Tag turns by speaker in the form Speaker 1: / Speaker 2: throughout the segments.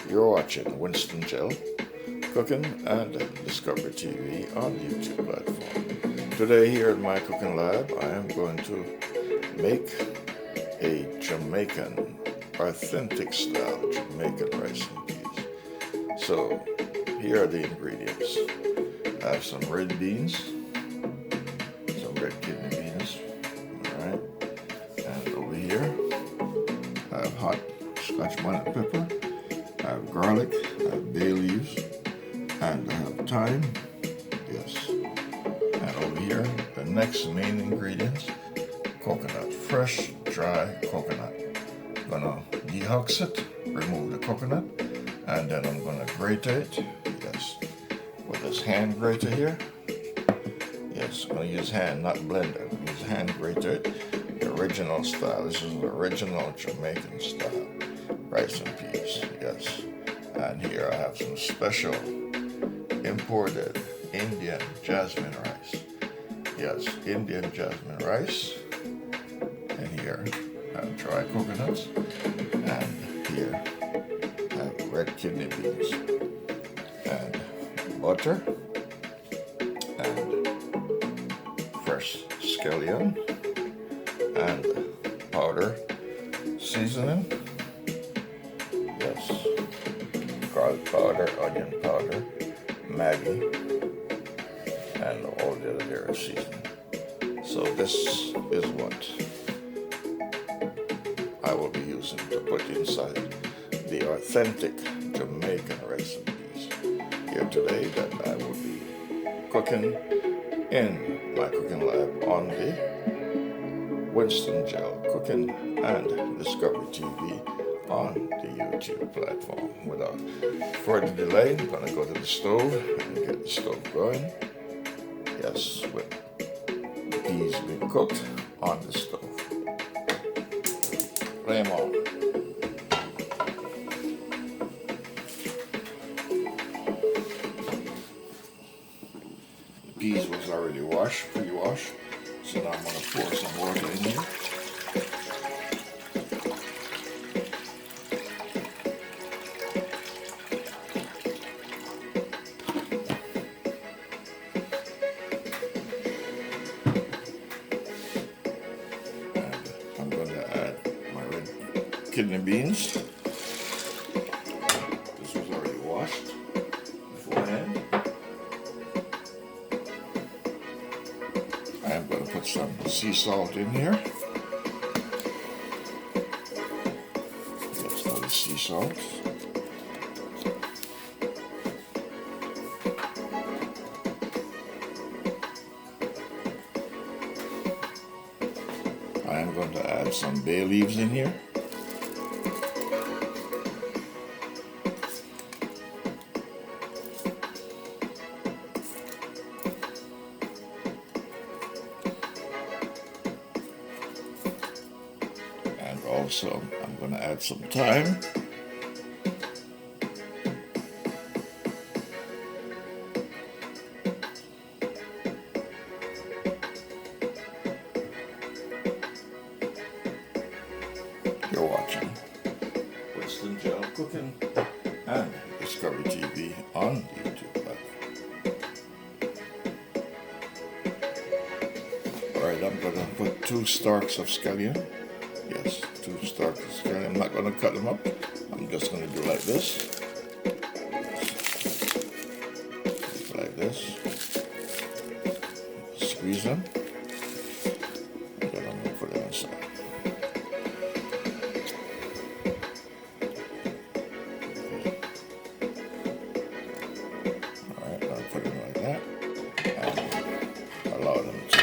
Speaker 1: You're watching Winston GeL Cooking and Discovery TV on the YouTube platform. Today here at my cooking lab, I am going to make a Jamaican, authentic style Jamaican rice and peas. So here are the ingredients. I have some red beans, some red kidney beans, alright, and over here I have hot Scotch bonnet pepper, I have garlic, I have bay leaves, and I have thyme, yes. And over here, the next main ingredients, coconut, fresh, dry coconut. I'm gonna dehux it, remove the coconut, and then I'm gonna grate it, yes, with this hand grater here. Yes, I'm gonna use hand, not blender. I'm gonna use hand grater, the original style. This is the original Jamaican style rice and peas, yes. And here I have some special imported Indian Jasmine rice. Yes, Indian Jasmine rice. And here I have dry coconuts. And here I have red kidney beans. And butter. And fresh scallion. And powder seasoning. Yes. Garlic powder, onion powder, Maggi, and all the other various seasoning. So this is what I will be using to put inside the authentic Jamaican rice and peas here today that I will be cooking in my cooking lab on the Winston GeL Cooking and Discovery TV on the YouTube platform. Without further delay, I'm going to go to the stove and get the stove going. Yes, with the peas being cooked on the stove. Flame on. The peas was already washed, pre-washed, so now I'm going to pour some water in here. Kidney beans. This was already washed beforehand. I am going to put some sea salt in here. That's all the sea salt. I am going to add some bay leaves in here. Also, I'm going to add some thyme. You're watching Winston GeL Cooking and Discovery TV on the YouTube platform. Alright, I'm going to put 2 stalks of scallion. Yes, 2 stalks of scallion. I'm not going to cut them up. I'm just going to do like this. Like this. Squeeze them. And then I'm going to put them inside. Alright, I'll put them like that. And allow them to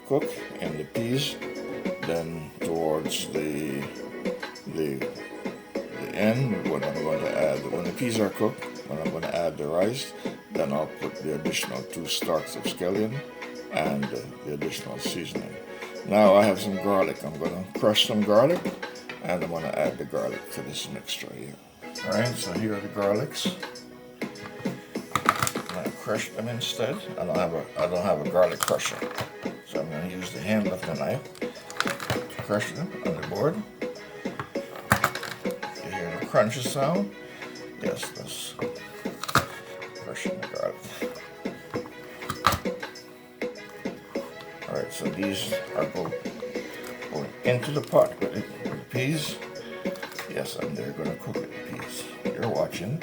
Speaker 1: cook in the peas. Then towards the end, when I'm going to add, when the peas are cooked, when I'm going to add the rice, then I'll put the additional 2 stalks of scallion and the additional seasoning. Now I have some garlic. I'm going to crush some garlic, and I'm going to add the garlic to this mixture here. All right, so here are the garlics. I'm going to crush them instead. I don't have a garlic crusher, so I'm going to use the handle of the knife. Crush them on the board. You hear the crunchy sound, Yes, that's crushing the garlic. Alright, so these are going into the pot with the peas. Yes, and they're going to cook with the peas. You're watching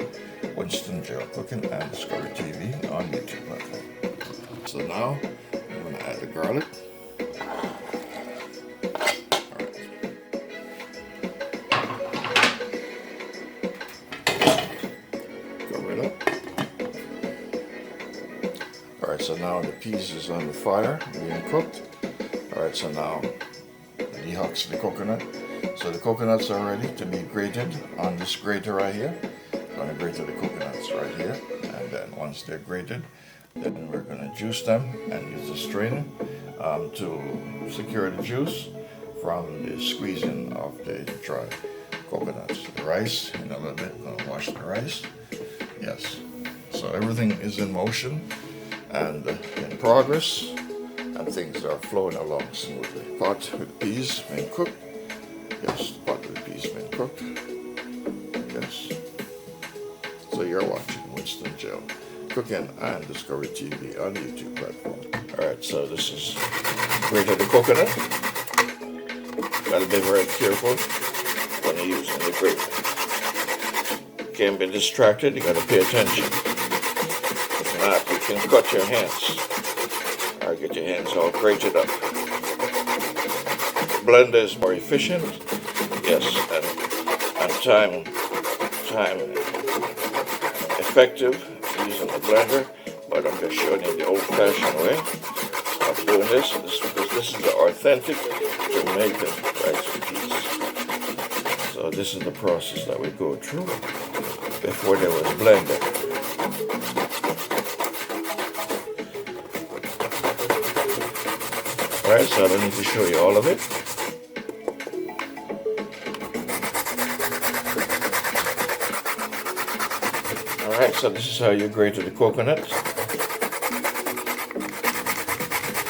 Speaker 1: Winston GeL Cooking and Discovery TV on YouTube platform. So now I'm going to add the garlic. Alright, so now the peas is on the fire, being cooked. Alright, so now dehucks the coconut. So the coconuts are ready to be grated on this grater right here. I'm going to grate the coconuts right here. And then once they're grated, then we're going to juice them and use the strainer to secure the juice from the squeezing of the dry coconuts. The rice, in a little bit, I'm going to wash the rice. Yes, so everything is in motion and in progress, and things are flowing along smoothly. Pot with peas being cooked. Yes, pot with peas being cooked. Yes. So you're watching Winston GeL Cooking and Discovery TV on YouTube platform. Alright, so this is grated the coconut. Gotta be very careful when you're using the grater. Can't be distracted, you gotta pay attention. If not, you can cut your hands or get your hands all grated up. The blender is more efficient, yes, and time effective using the blender, but I'm just showing you the old-fashioned way of doing this because this is the authentic Jamaican rice peas. So this is the process that we go through before there was blender. Alright, so I don't need to show you all of it. Alright, so this is how you grate the coconut.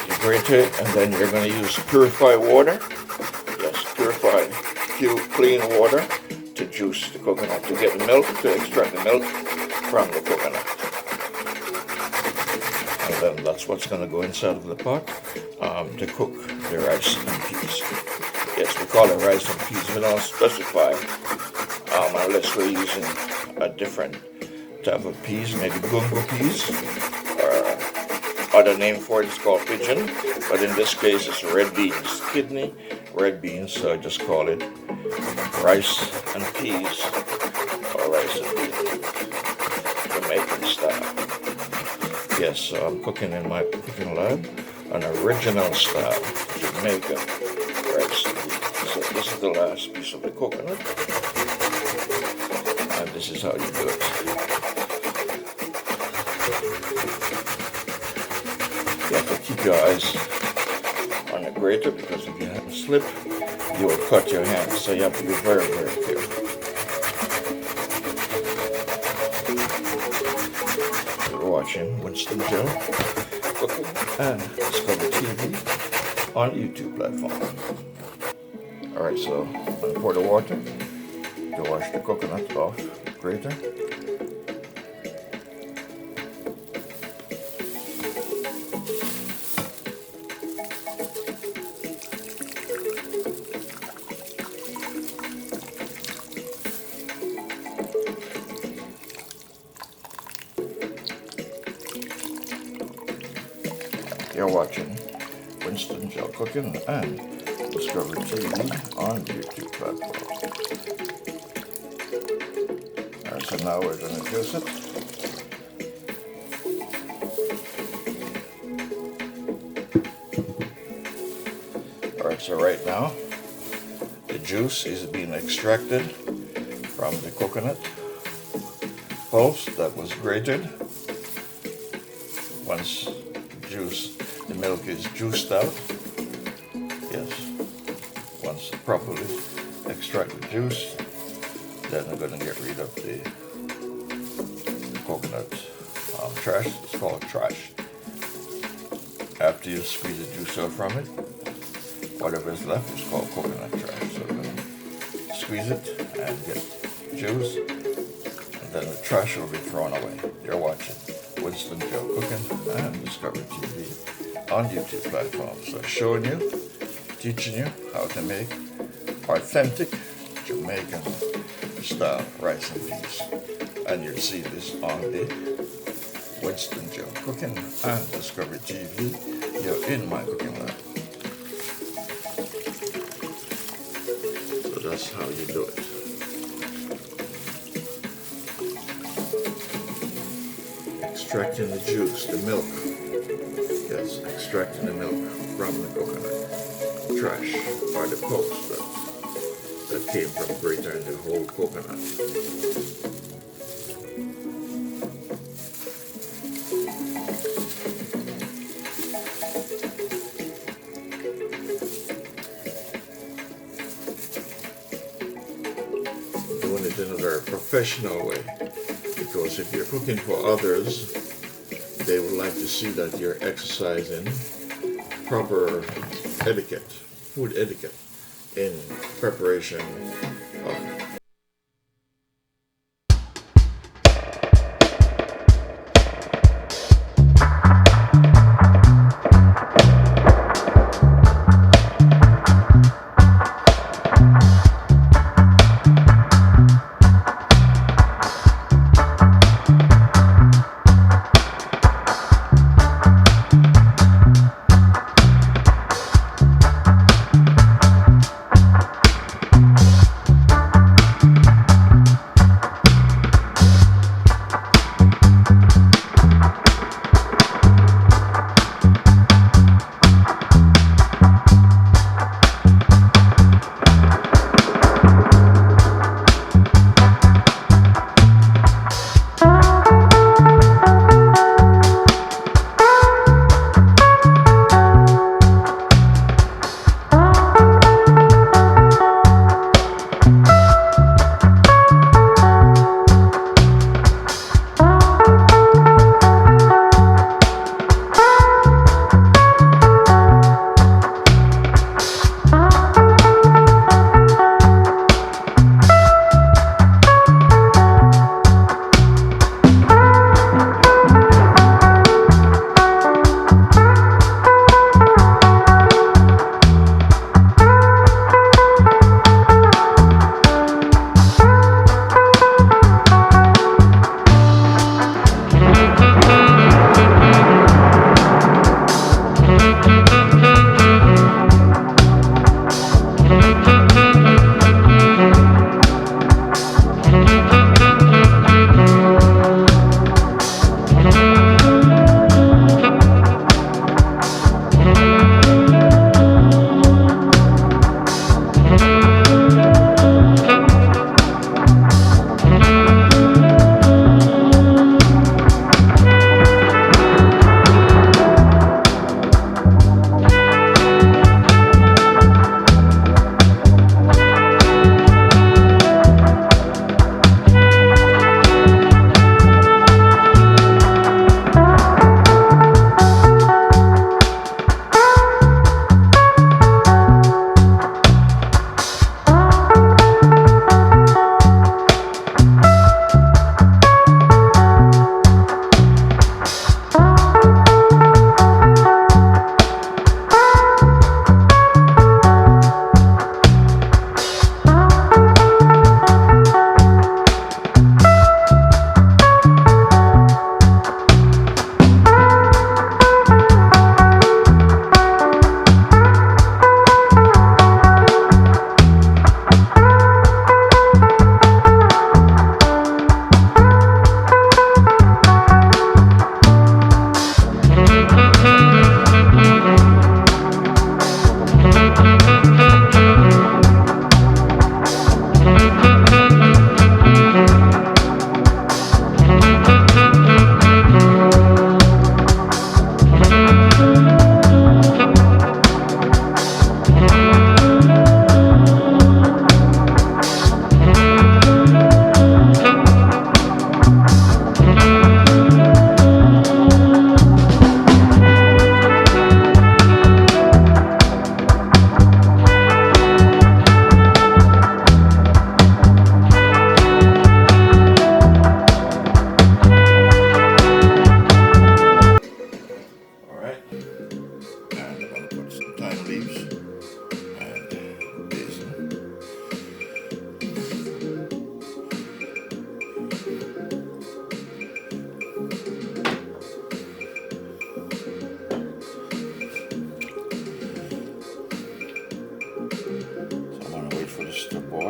Speaker 1: You grate it and then you're going to use purified water. Yes, purified, clean water to juice the coconut, to get the milk, to extract the milk from the coconut. And then that's what's going to go inside of the pot to cook the rice and peas. Yes, we call it rice and peas. We don't specify unless we're using a different type of peas, maybe gungo peas, or other name for it is called pigeon, but in this case it's red beans, kidney red beans, so I just call it rice and peas, or rice and peas, Jamaican style. Yes, so I'm cooking in my cooking lab an original style Jamaican rice and peas. So this is the last piece of the coconut, and this is how you do it. You have to keep your eyes on the grater because if you have a slip, you will cut your hands. So you have to be very, very careful. You're watching Winston GeL Cooking and Discovery TV on YouTube platform. Alright, so I'm going to pour the water to wash the coconut off the grater. You're watching Winston GeL Cooking and Discovery TV on YouTube platform. Alright, so now we're going to juice it. Alright, so right now the juice is being extracted from the coconut pulps that was grated. Once the milk is juiced out, yes, once properly extract the juice, then I'm going to get rid of the coconut trash. It's called trash. After you squeeze the juice out from it, whatever is left is called coconut trash. So I'm going to squeeze it and get juice, and then the trash will be thrown away. You're watching Winston GeL Cooking and Discovery TV on YouTube platforms. So showing you, teaching you how to make authentic Jamaican style rice and peas. And you'll see this on the Winston GeL Cooking and Discovery TV. You're in my cooking lab. So that's how you do it. Extracting the juice, the milk. Yes, extracting the milk from the coconut. Trash or the pulps that came from Grater and the whole coconut. Doing it in a very professional way, because if you're cooking for others, they would like to see that you're exercising proper etiquette, food etiquette, in preparation of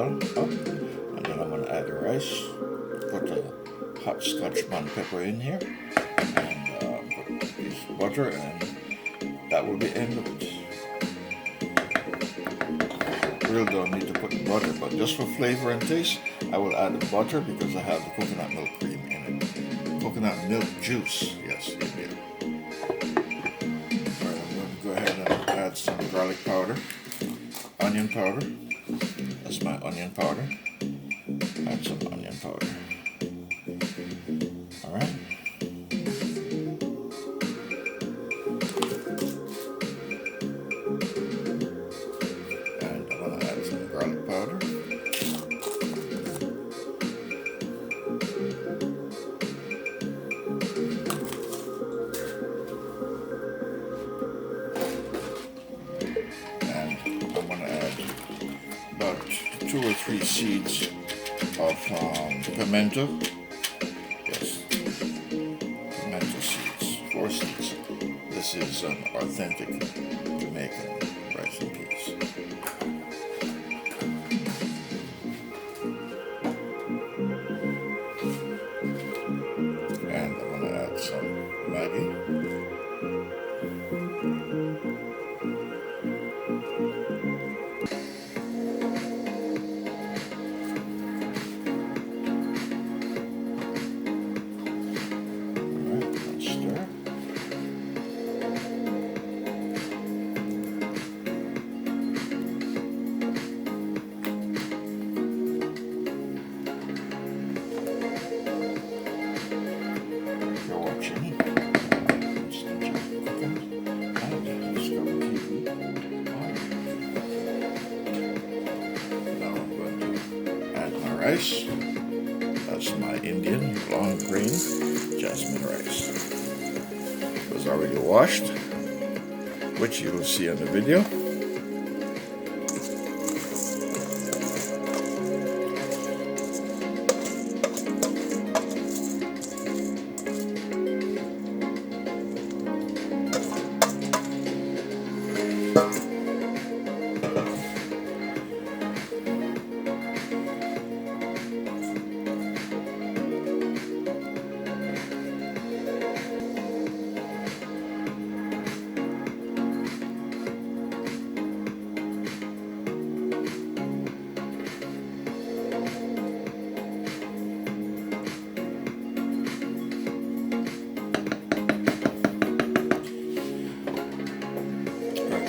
Speaker 1: on up, and then I'm going to add the rice. Put the hot Scotch bonnet pepper in here, and put a piece of butter, and that will be the end of it. Really don't need to put the butter, but just for flavor and taste, I will add the butter because I have the coconut milk cream in it. Coconut milk juice, yes, in there. Alright, I'm going to go ahead and add some garlic powder, onion powder. That's my onion powder. Add some onion powder. Alright. And I'm going to add some garlic powder. And I'm going to add about 2 or 3 seeds of pimento. Yes, pimento seeds, 4 seeds. This is an authentic Jamaican rice and peas. And I'm going to add some Maggi. You're watching Winston GeL Cooking and Discover TV on YouTube. Now I'm going to add my rice. That's my Indian long grain jasmine rice. It was already washed, which you will see in the video.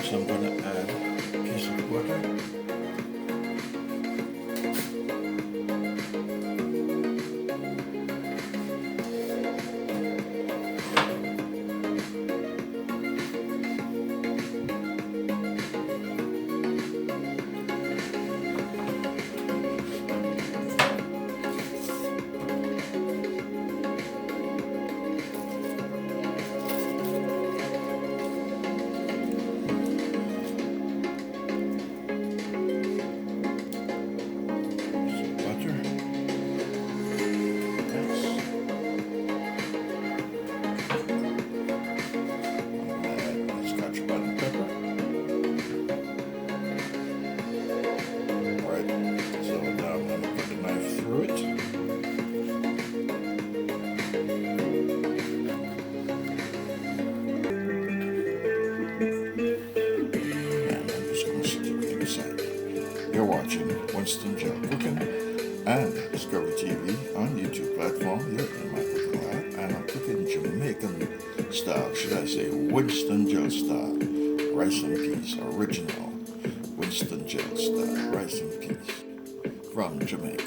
Speaker 1: So I'm going to add a piece of butter. You're watching Winston GeL Cooking and Discover TV on YouTube platform. Here in my cooking lab, and I'm cooking Jamaican style, should I say Winston GeL style, rice and peas, original Winston GeL style rice and peas from Jamaica.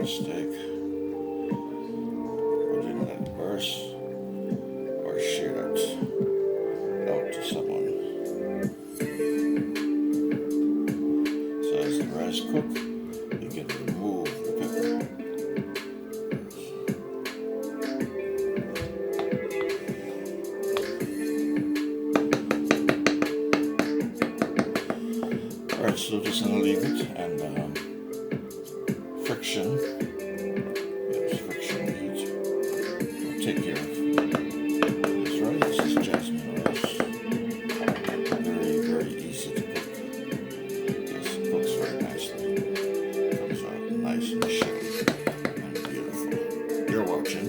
Speaker 1: mistake. I didn't let it burst or share that out to someone. So as the rice cooks, you can remove the pepper. Alright, so just gonna leave it and friction. Yes, friction heat. Will take care of this rice. This is jasmine rice. Very, very easy to cook. Yes, it cooks very nicely. Comes out nice and shelly and beautiful. You're watching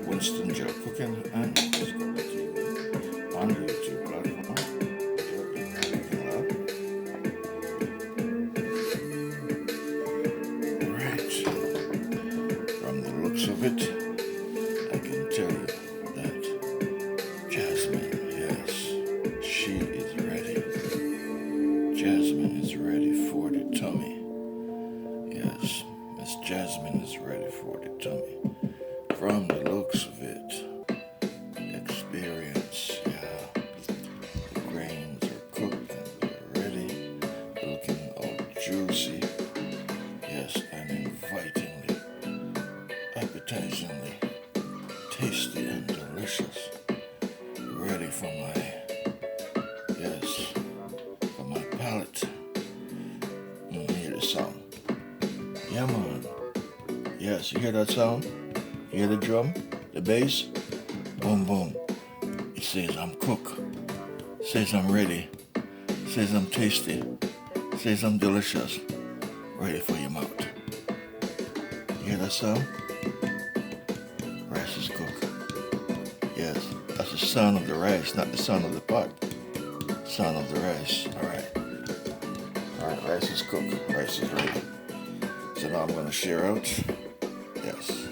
Speaker 1: Winston GeL Cooking and Discovery TV on the YouTube platform. You're in my cooking lab. Right. From the looks of it, I can tell you that Jasmine, yes, she is ready. Jasmine is ready for the tummy. Yes, Miss Jasmine is ready for the tummy. From the looks of it, experience, yeah. The grains are cooked and they're ready, looking all juicy, yes, and invitingly, appetizingly, tasty and delicious. Ready for my, yes, for my palate. Hear the sound. Yeah, man. Yes, you hear that sound? You hear the drum? The bass? Boom, boom. It says I'm cooked. It says I'm ready. It says I'm tasty. It says I'm delicious. Ready for your mouth. You hear that sound? Rice is cooked. Yes, that's the sound of the rice, not the sound of the pot. Sound of the rice. Alright, rice is cooked. Rice is ready. So now I'm going to share out. Yes.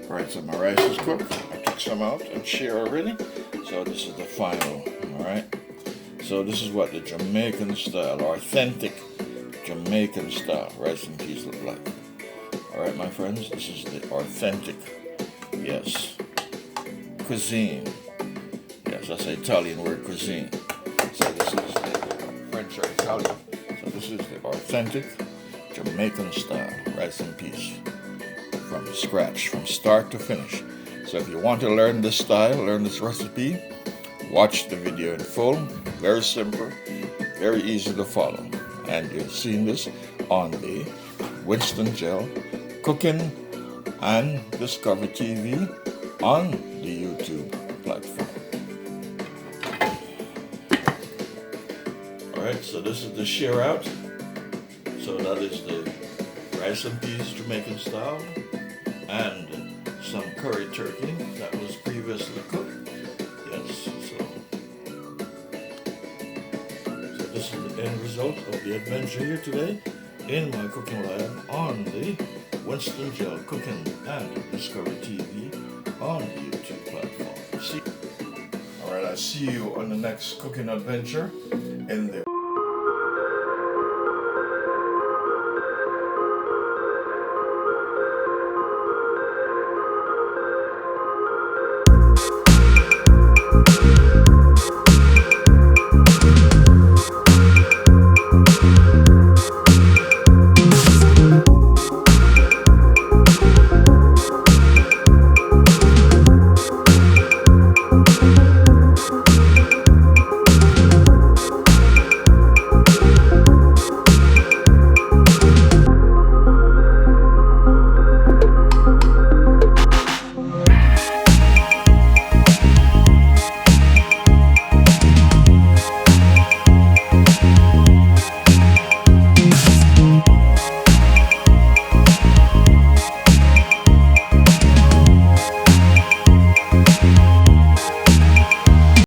Speaker 1: Alright, so my rice is cooked. I took some out and share already. So this is the final. Alright. So this is what the Jamaican style, authentic Jamaican style rice and peas look like. Alright, my friends, this is the authentic, yes, cuisine. Yes, that's the Italian word cuisine. So this is the French or Italian. So this is the authentic Jamaican style rice and peas from scratch, from start to finish. So if you want to learn this style, learn this recipe, watch the video in full. Very simple, very easy to follow. And you've seen this on the Winston GeL Cooking and Discovery TV on the YouTube platform. Alright, so this is the share out. So that is the rice and peas Jamaican style and some curry turkey that was previously cooked. Yes, so this is the end result of the adventure here today in my cooking lab on the Winston GeL Cooking and Discovery TV on the YouTube platform. Alright, I see you on the next cooking adventure in the